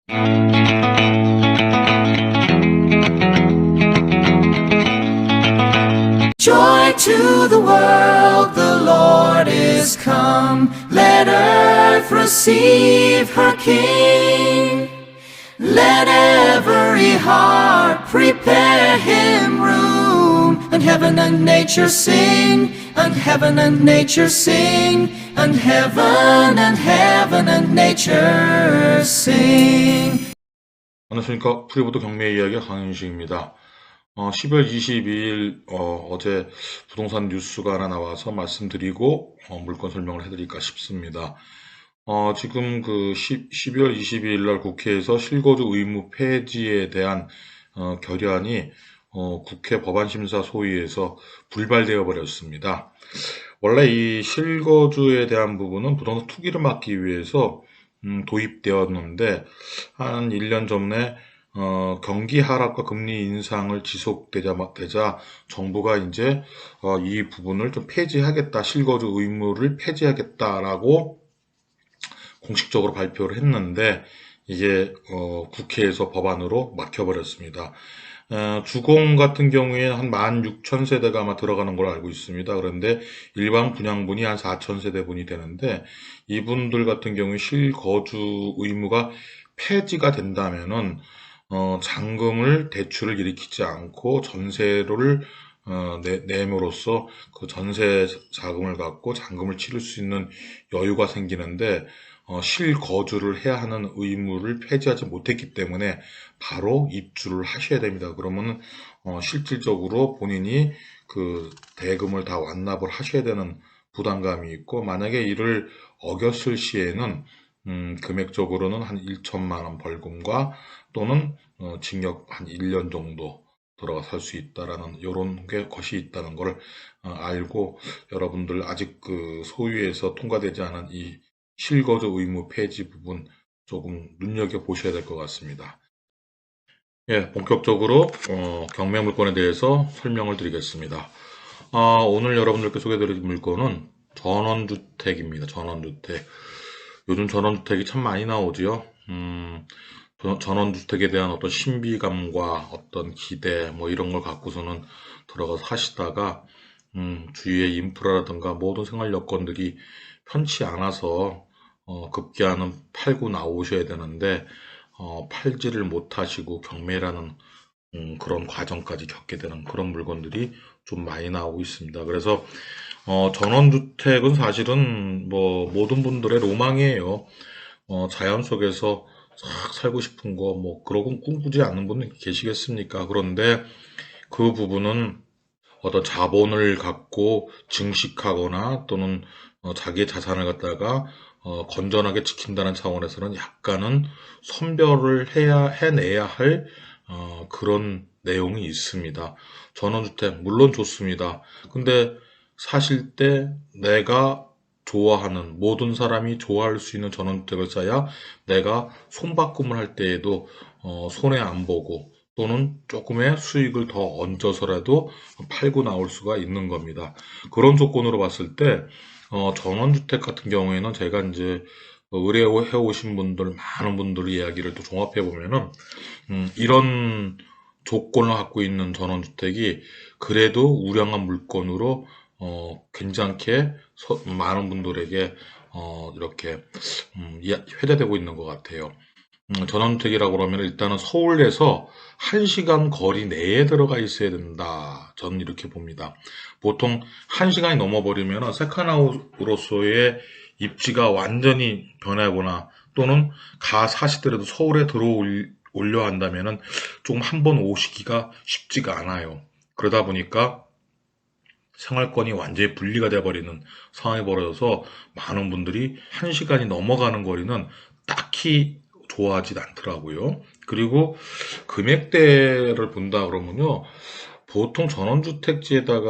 Joy to the world, the Lord is come. Let earth receive her King. Let every heart prepare him room. And heaven and nature sing, and heaven and nature sing, and heaven and nature sing. 안녕하십니까. 프리보드 경매 이야기 강윤식입니다. 12월 22일 어제 부동산 뉴스가 하나 나와서 말씀드리고 물건 설명을 해드릴까 싶습니다. 지금 그 12월 22일 날 국회에서 실거주 의무 폐지에 대한 결의안이 국회 법안심사 소위에서 불발되어 버렸습니다. 원래 이 실거주에 대한 부분은 부동산 투기를 막기 위해서 도입되었는데 한 1년 전에 경기 하락과 금리 인상을 지속되자 정부가 이제 이 부분을 좀 폐지하겠다, 실거주 의무를 폐지하겠다라고 공식적으로 발표를 했는데 이게 국회에서 법안으로 막혀버렸습니다. 주공 같은 경우에 한 16,000세대가 아마 들어가는 걸로 알고 있습니다. 그런데 일반 분양분이 한 4,000세대분이 되는데 이분들 같은 경우에 실거주 의무가 폐지가 된다면은 잔금을 대출을 일으키지 않고 전세를 내므로써 그 전세 자금을 갖고 잔금을 치를 수 있는 여유가 생기는데 실거주를 해야 하는 의무를 폐지하지 못했기 때문에 바로 입주를 하셔야 됩니다. 그러면 실질적으로 본인이 그 대금을 다 완납을 하셔야 되는 부담감이 있고, 만약에 이를 어겼을 시에는 금액적으로는 한 1천만 원 벌금과 또는 징역 한 1년 정도 들어가 살 수 있다라는 이런 것이 있다는 걸 알고, 여러분들 아직 그 소위에서 통과되지 않은 이 실거주 의무 폐지 부분 조금 눈여겨 보셔야 될 것 같습니다. 예, 본격적으로 경매 물건에 대해서 설명을 드리겠습니다. 오늘 여러분들께 소개해드릴 물건은 전원주택입니다. 전원주택. 요즘 전원주택이 참 많이 나오지요. 전원주택에 대한 어떤 신비감과 어떤 기대 뭐 이런 걸 갖고서는 들어가서 하시다가 주위의 인프라라든가 모든 생활 여건들이 편치 않아서 급기야는 팔고 나오셔야 되는데 팔지를 못하시고 경매라는 그런 과정까지 겪게 되는 그런 물건들이 좀 많이 나오고 있습니다. 그래서 전원주택은 사실은 뭐 모든 분들의 로망이에요. 자연 속에서 싹 살고 싶은 거 뭐 그러고 꿈꾸지 않는 분은 계시겠습니까? 그런데 그 부분은 어떤 자본을 갖고 증식하거나 또는 자기의 자산을 갖다가 건전하게 지킨다는 차원에서는 약간은 선별을 해내야 할 그런 내용이 있습니다. 전원주택 물론 좋습니다. 근데 사실 때 내가 좋아하는, 모든 사람이 좋아할 수 있는 전원주택을 사야 내가 손바꿈을 할 때에도 손해 안 보고 또는 조금의 수익을 더 얹어서라도 팔고 나올 수가 있는 겁니다. 그런 조건으로 봤을 때 전원주택 같은 경우에는 제가 이제 의뢰해 오신 분들, 많은 분들의 이야기를 또 종합해 보면은 이런 조건을 갖고 있는 전원주택이 그래도 우량한 물건으로 괜찮게 많은 분들에게 이렇게 회자되고 있는 것 같아요. 전원주택이라고 그러면 일단은 서울에서 1시간 거리 내에 들어가 있어야 된다. 저는 이렇게 봅니다. 보통 1시간이 넘어버리면 세컨하우스로서의 입지가 완전히 변하거나 또는 가 사시더라도 서울에 들어오려 한다면 조금 한번 오시기가 쉽지가 않아요. 그러다 보니까 생활권이 완전히 분리가 되어버리는 상황이 벌어져서 많은 분들이 1시간이 넘어가는 거리는 딱히 좋아하지 않더라고요. 그리고 금액대를 본다 그러면요, 보통 전원주택지에다가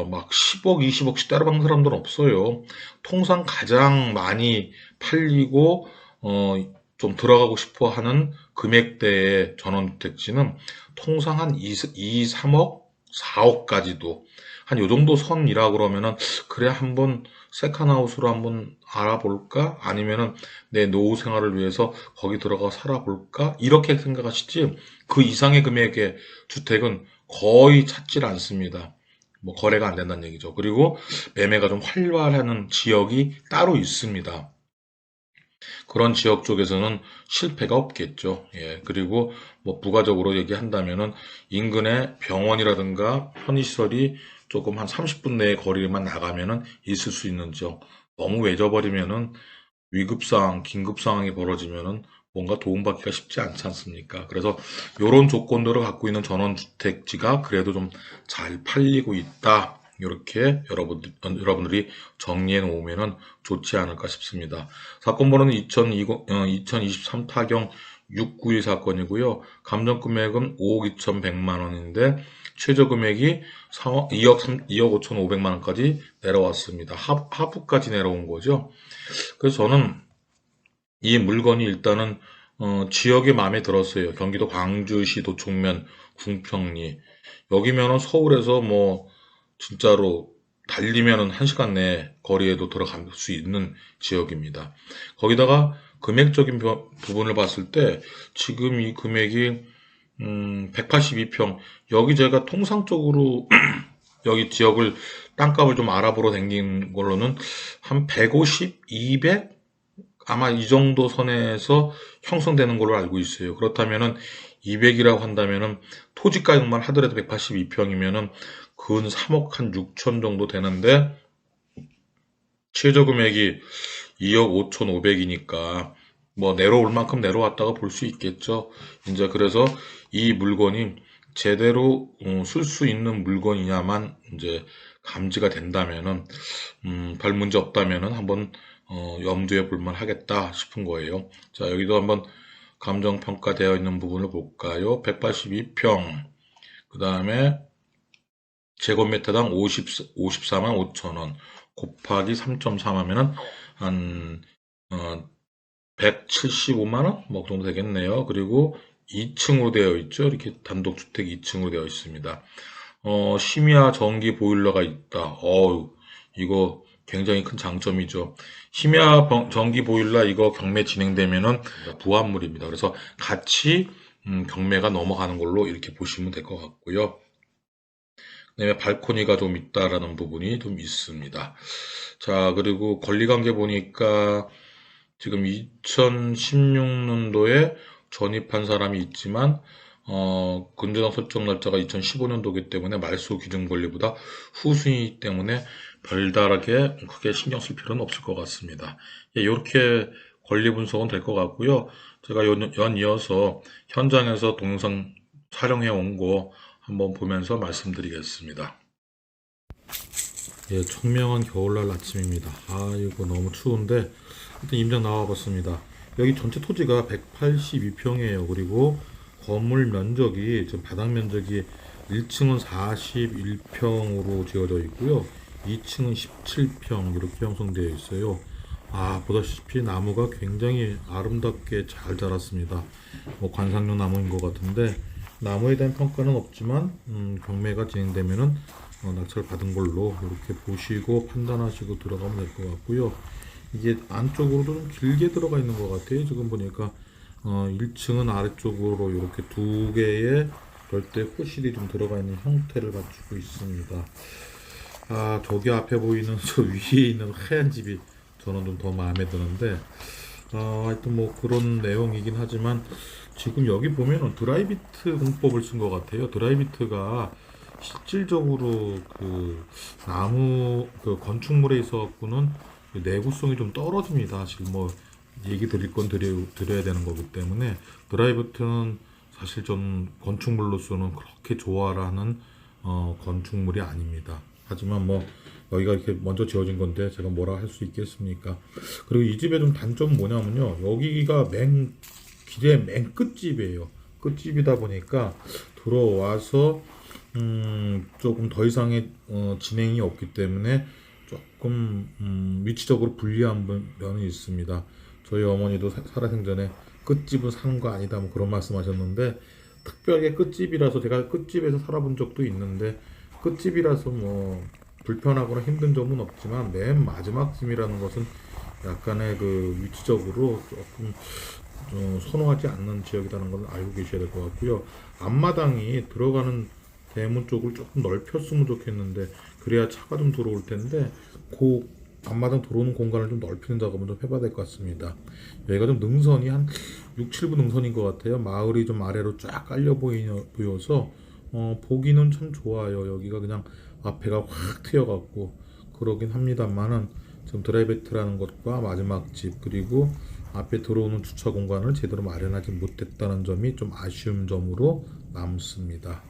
막 10억, 20억씩 따라박는 사람들은 없어요. 통상 가장 많이 팔리고 좀 들어가고 싶어 하는 금액대의 전원주택지는 통상 한 2, 3억, 4억까지도 한 요 정도 선이라 그러면은 그래 한번 세컨하우스로 한번 알아볼까? 아니면은 내 노후 생활을 위해서 거기 들어가 살아볼까? 이렇게 생각하시지 그 이상의 금액의 주택은 거의 찾질 않습니다. 뭐 거래가 안 된다는 얘기죠. 그리고 매매가 좀 활발하는 지역이 따로 있습니다. 그런 지역 쪽에서는 실패가 없겠죠. 예, 그리고 뭐 부가적으로 얘기한다면은 인근에 병원이라든가 편의시설이 조금 한 30분 내의 거리만 나가면은 있을 수 있는 지역. 너무 외져버리면은 위급 상황, 긴급 상황이 벌어지면은 뭔가 도움받기가 쉽지 않지 않습니까? 그래서 이런 조건들을 갖고 있는 전원주택지가 그래도 좀 잘 팔리고 있다. 이렇게 여러분들이 정리해 놓으면 좋지 않을까 싶습니다. 사건 번호는 2023 타경 691 사건이고요. 감정 금액은 5억 2,100만 원인데 최저 금액이 2억 5,500만 원까지 내려왔습니다. 하부까지 내려온 거죠. 그래서 저는 이 물건이 일단은 지역이 마음에 들었어요. 경기도 광주시 도청면 궁평리 여기면은 서울에서 뭐 진짜로 달리면은 1시간 내 거리에도 들어갈 수 있는 지역입니다. 거기다가 금액적인 부분을 봤을 때 지금 이 금액이 182평 여기 제가 통상적으로 여기 지역을 땅값을 좀 알아보러 댕긴 걸로는 한 150, 200 아마 이 정도 선에서 형성되는 걸로 알고 있어요. 그렇다면은 200이라고 한다면은 토지 가격만 하더라도 182평이면은 근 3억 한 6천 정도 되는데 최저 금액이 2억 5,500이니까 뭐 내려올 만큼 내려왔다가 볼 수 있겠죠. 이제 그래서 이 물건이 제대로 쓸 수 있는 물건이냐만 이제 감지가 된다면은 별 문제 없다면은 한번 염두에 볼만 하겠다 싶은 거예요. 자, 여기도 한번 감정평가되어 있는 부분을 볼까요? 182평. 그 다음에 제곱미터당 54만 5천 원 곱하기 3.3 하면은 한 175만 원? 뭐 그 정도 되겠네요. 그리고 2층으로 되어 있죠. 이렇게 단독주택 2층으로 되어 있습니다. 심야 전기 보일러가 있다. 이거 굉장히 큰 장점이죠. 심야 전기 보일러 이거 경매 진행되면은 부합물입니다. 그래서 같이 경매가 넘어가는 걸로 이렇게 보시면 될 것 같고요. 그다음에 발코니가 좀 있다라는 부분이 좀 있습니다. 자, 그리고 권리관계 보니까 지금 2016년도에 전입한 사람이 있지만 근저당 설정 날짜가 2015년도이기 때문에 말소 기준 권리보다 후순위이기 때문에 별다르게 크게 신경 쓸 필요는 없을 것 같습니다. 이렇게 권리 분석은 될 것 같고요. 제가 연이어서 현장에서 동영상 촬영해 온 거 한번 보면서 말씀드리겠습니다. 예, 청명한 겨울날 아침입니다. 이거 너무 추운데 일단 임장 나와봤습니다. 여기 전체 토지가 182평이에요. 그리고 건물 면적이 지금 바닥 면적이 1층은 41평으로 지어져 있고요. 2층은 17평 이렇게 형성되어 있어요. 보다시피 나무가 굉장히 아름답게 잘 자랐습니다. 뭐 관상용 나무인 것 같은데 나무에 대한 평가는 없지만 경매가 진행되면은 낙찰 받은 걸로 이렇게 보시고 판단하시고 들어가면 될 것 같고요. 이게 안쪽으로도 좀 길게 들어가 있는 것 같아요. 지금 보니까 1층은 아래쪽으로 이렇게 두 개의 별대 호실이 좀 들어가 있는 형태를 갖추고 있습니다. 저기 앞에 보이는 저 위에 있는 하얀 집이 저는 좀 더 마음에 드는데 하여튼 뭐 그런 내용이긴 하지만 지금 여기 보면은 드라이비트 공법을 쓴 것 같아요. 드라이비트가 실질적으로 그 나무 그 건축물에 있어 갖고는 내구성이 좀 떨어집니다. 지금 뭐 얘기 드릴 건 드려야 되는 거기 때문에 드라이비트는 사실 좀 건축물로서는 그렇게 좋아라는 건축물이 아닙니다. 하지만 뭐 여기가 이렇게 먼저 지어진 건데 제가 뭐라 할 수 있겠습니까? 그리고 이 집의 좀 단점은 뭐냐면요. 여기가 길의 맨 끝집이에요. 끝집이다 보니까 들어와서 조금 더 이상의 진행이 없기 때문에 조금 위치적으로 불리한 면이 있습니다. 저희 어머니도 살아생전에 끝집은 사는 거 아니다 뭐 그런 말씀하셨는데 특별하게 끝집이라서 제가 끝집에서 살아본 적도 있는데 끝집이라서 뭐 불편하거나 힘든 점은 없지만 맨 마지막 쯤이라는 것은 약간의 그 위치적으로 조금 선호하지 않는 지역이라는 걸 알고 계셔야 될 것 같고요. 앞마당이 들어가는 대문 쪽을 조금 넓혔으면 좋겠는데 그래야 차가 좀 들어올 텐데 그 앞마당 들어오는 공간을 좀 넓히는 작업은 좀 해봐야 될 것 같습니다. 여기가 좀 능선이 한 6, 7분 능선인 것 같아요. 마을이 좀 아래로 쫙 깔려 보여서 보기는 참 좋아요. 여기가 그냥 앞에가 확 트여갖고 그러긴 합니다만은 지금 드라이베트라는 것과 마지막 집 그리고 앞에 들어오는 주차 공간을 제대로 마련하지 못했다는 점이 좀 아쉬운 점으로 남습니다.